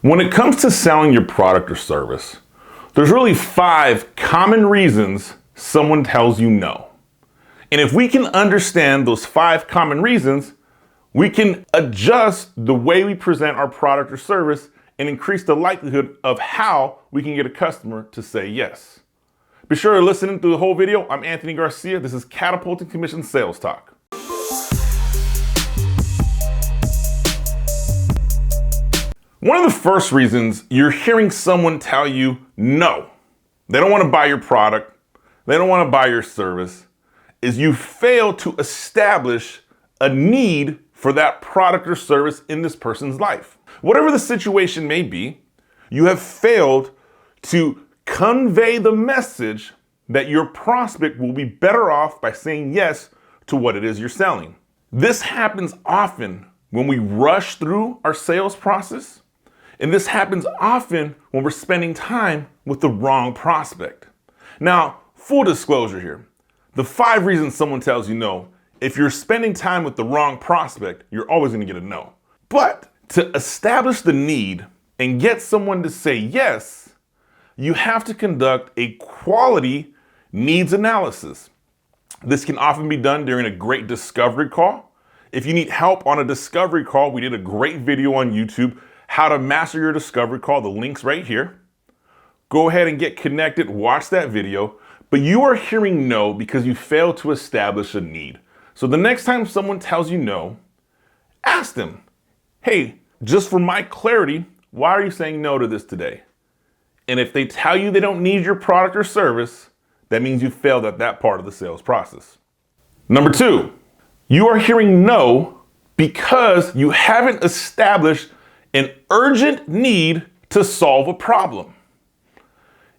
When it comes to selling your product or service, there's really 5 common reasons someone tells you no. And if we can understand those 5 common reasons, we can adjust the way we present our product or service and increase the likelihood of how we can get a customer to say yes. Be sure to listen to the whole video. I'm Anthony Garcia. This is Catapulting Commissions Sales Talk. One of the first reasons you're hearing someone tell you no, they don't want to buy your product, they don't want to buy your service, is you fail to establish a need for that product or service in this person's life. Whatever the situation may be, you have failed to convey the message that your prospect will be better off by saying yes to what it is you're selling. This happens often when we rush through our sales process. And this happens often when we're spending time with the wrong prospect. Now, full disclosure here, the 5 reasons someone tells you no, if you're spending time with the wrong prospect, you're always going to get a no. But to establish the need and get someone to say yes, you have to conduct a quality needs analysis. This can often be done during a great discovery call. If you need help on a discovery call, we did a great video on YouTube, How to Master Your Discovery Call. The link's right here. Go ahead and get connected, watch that video. But you are hearing no because you failed to establish a need. So the next time someone tells you no, ask them, hey, just for my clarity, why are you saying no to this today? And if they tell you they don't need your product or service, that means you failed at that part of the sales process. Number 2, you are hearing no because you haven't established an urgent need to solve a problem.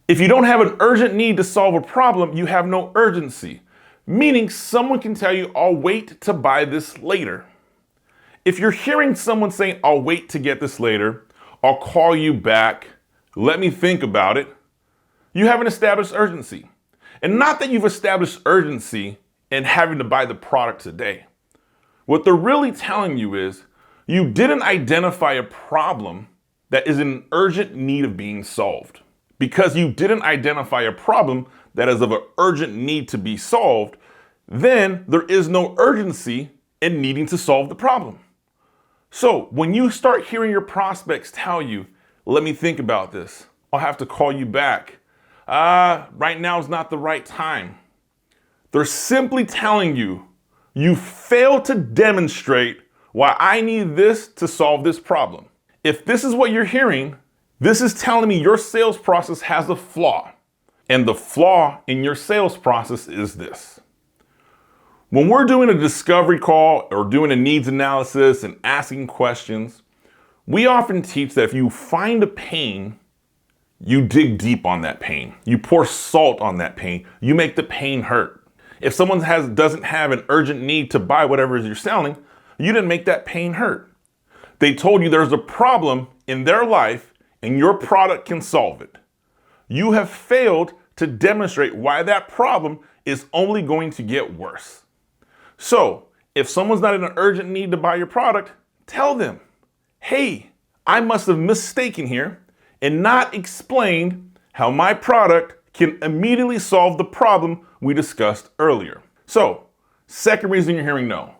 If you don't have an urgent need to solve a problem, you have no urgency, meaning someone can tell you, I'll wait to buy this later. If you're hearing someone saying, I'll wait to get this later, I'll call you back, let me think about it, you haven't established urgency. And not that you've established urgency in having to buy the product today. What they're really telling you is, you didn't identify a problem that is in urgent need of being solved. Because you didn't identify a problem that is of an urgent need to be solved, then there is no urgency in needing to solve the problem. So when you start hearing your prospects tell you, let me think about this, I'll have to call you back, right now is not the right time, they're simply telling you, you failed to demonstrate why I need this to solve this problem. If this is what you're hearing, this is telling me your sales process has a flaw. And the flaw in your sales process is this. When we're doing a discovery call or doing a needs analysis and asking questions, we often teach that if you find a pain, you dig deep on that pain. You pour salt on that pain. You make the pain hurt. If someone doesn't have an urgent need to buy whatever it is you're selling, you didn't make that pain hurt. They told you there's a problem in their life and your product can solve it. You have failed to demonstrate why that problem is only going to get worse. So if someone's not in an urgent need to buy your product, tell them, hey, I must have mistaken here and not explained how my product can immediately solve the problem we discussed earlier. So, second reason you're hearing no.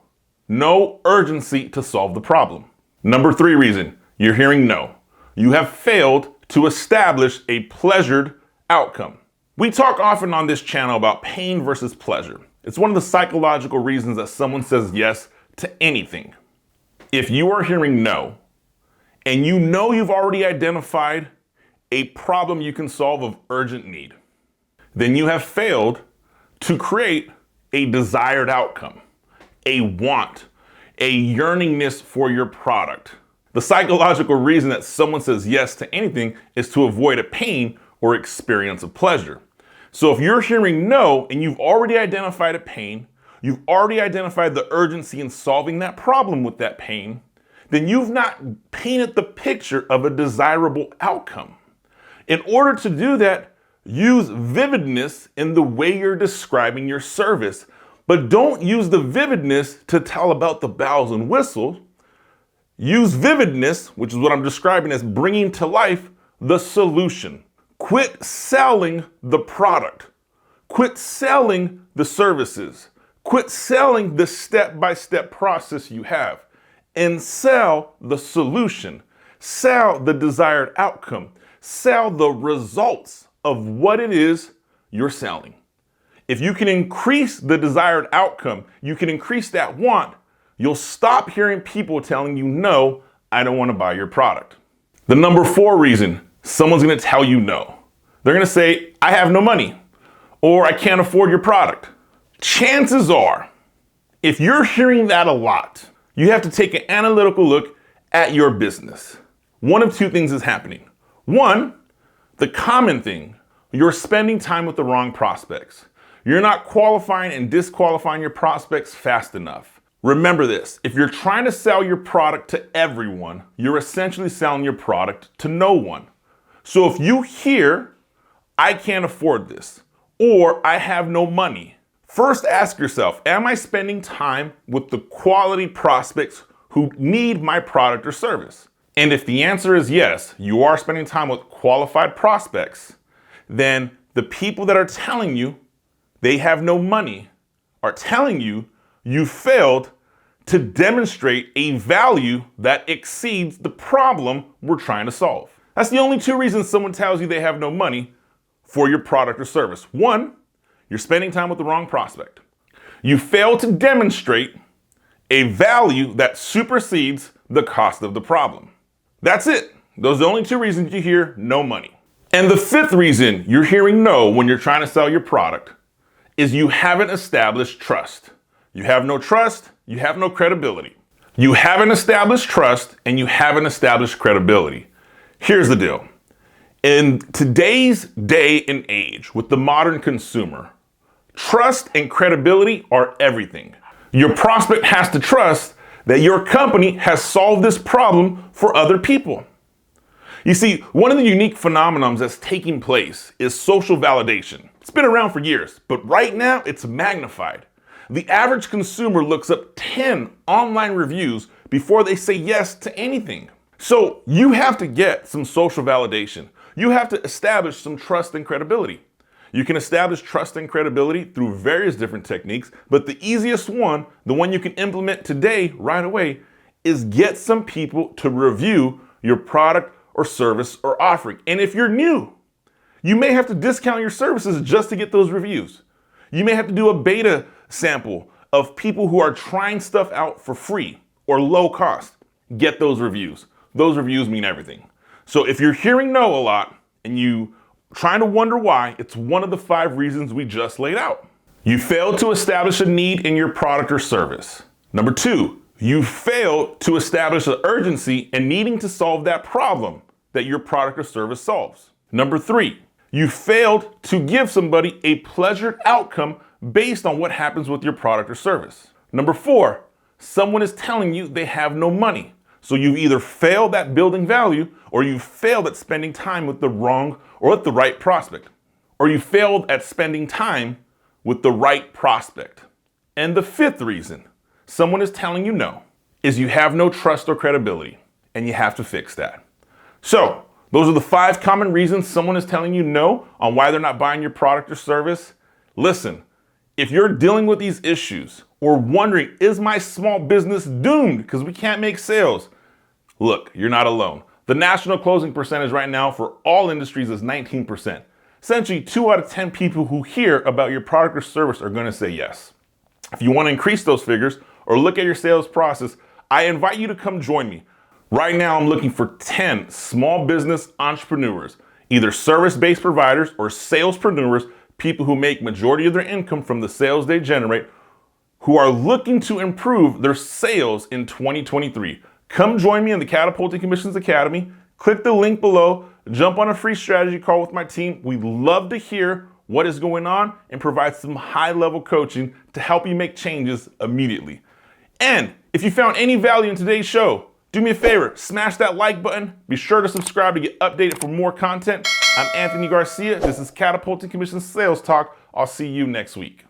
No urgency to solve the problem. Number 3 reason you're hearing no. You have failed to establish a pleasured outcome. We talk often on this channel about pain versus pleasure. It's one of the psychological reasons that someone says yes to anything. If you are hearing no, and you know you've already identified a problem you can solve of urgent need, then you have failed to create a desired outcome. A want, a yearningness for your product. The psychological reason that someone says yes to anything is to avoid a pain or experience of pleasure. So if you're hearing no and you've already identified a pain, you've already identified the urgency in solving that problem with that pain, then you've not painted the picture of a desirable outcome. In order to do that, use vividness in the way you're describing your service. But don't use the vividness to tell about the bells and whistles. Use vividness, which is what I'm describing as bringing to life the solution. Quit selling the product. Quit selling the services. Quit selling the step-by-step process you have and sell the solution. Sell the desired outcome. Sell the results of what it is you're selling. If you can increase the desired outcome, you can increase that want, you'll stop hearing people telling you, no, I don't want to buy your product. The number 4 reason someone's going to tell you no. They're going to say, I have no money, or I can't afford your product. Chances are, if you're hearing that a lot, you have to take an analytical look at your business. One of 2 things is happening. One, the common thing, you're spending time with the wrong prospects. You're not qualifying and disqualifying your prospects fast enough. Remember this, if you're trying to sell your product to everyone, you're essentially selling your product to no one. So if you hear, I can't afford this, or I have no money, first ask yourself, am I spending time with the quality prospects who need my product or service? And if the answer is yes, you are spending time with qualified prospects, then the people that are telling you they have no money are telling you you failed to demonstrate a value that exceeds the problem we're trying to solve. That's the only 2 reasons someone tells you they have no money for your product or service. 1, you're spending time with the wrong prospect. You fail to demonstrate a value that supersedes the cost of the problem. That's it. Those are the only 2 reasons you hear no money. And the 5th reason you're hearing no when you're trying to sell your product is you haven't established trust. You have no trust, you have no credibility. You haven't established trust and you haven't established credibility. Here's the deal. In today's day and age with the modern consumer, trust and credibility are everything. Your prospect has to trust that your company has solved this problem for other people. You see, one of the unique phenomenons that's taking place is social validation. It's been around for years, but right now it's magnified. The average consumer looks up 10 online reviews before they say yes to anything. So you have to get some social validation. You have to establish some trust and credibility. You can establish trust and credibility through various different techniques, but the easiest one, the one you can implement today, right away, is get some people to review your product or service or offering. And if you're new, you may have to discount your services just to get those reviews. You may have to do a beta sample of people who are trying stuff out for free or low cost. Get those reviews. Those reviews mean everything. So if you're hearing no a lot and you trying to wonder why, it's one of the 5 reasons we just laid out. You failed to establish a need in your product or service. Number 2, you failed to establish an urgency in needing to solve that problem that your product or service solves. Number 3, you failed to give somebody a pleasured outcome based on what happens with your product or service. Number 4, someone is telling you they have no money. So you've either failed at building value or you failed at spending time with the wrong or with the right prospect. Or you failed at spending time with the right prospect. And the 5th reason someone is telling you no is you have no trust or credibility and you have to fix that. So those are the 5 common reasons someone is telling you no on why they're not buying your product or service. Listen, if you're dealing with these issues or wondering, is my small business doomed because we can't make sales? Look, you're not alone. The national closing percentage right now for all industries is 19%. Essentially, 2 out of 10 people who hear about your product or service are going to say yes. If you want to increase those figures or look at your sales process, I invite you to come join me. Right now, I'm looking for 10 small business entrepreneurs, either service-based providers or salespreneurs, people who make majority of their income from the sales they generate, who are looking to improve their sales in 2023. Come join me in the Catapulting Commissions Academy. Click the link below, jump on a free strategy call with my team. We'd love to hear what is going on and provide some high-level coaching to help you make changes immediately. And if you found any value in today's show, do me a favor, smash that like button. Be sure to subscribe to get updated for more content. I'm Anthony Garcia. This is Catapulting Commissions Sales Talk. I'll see you next week.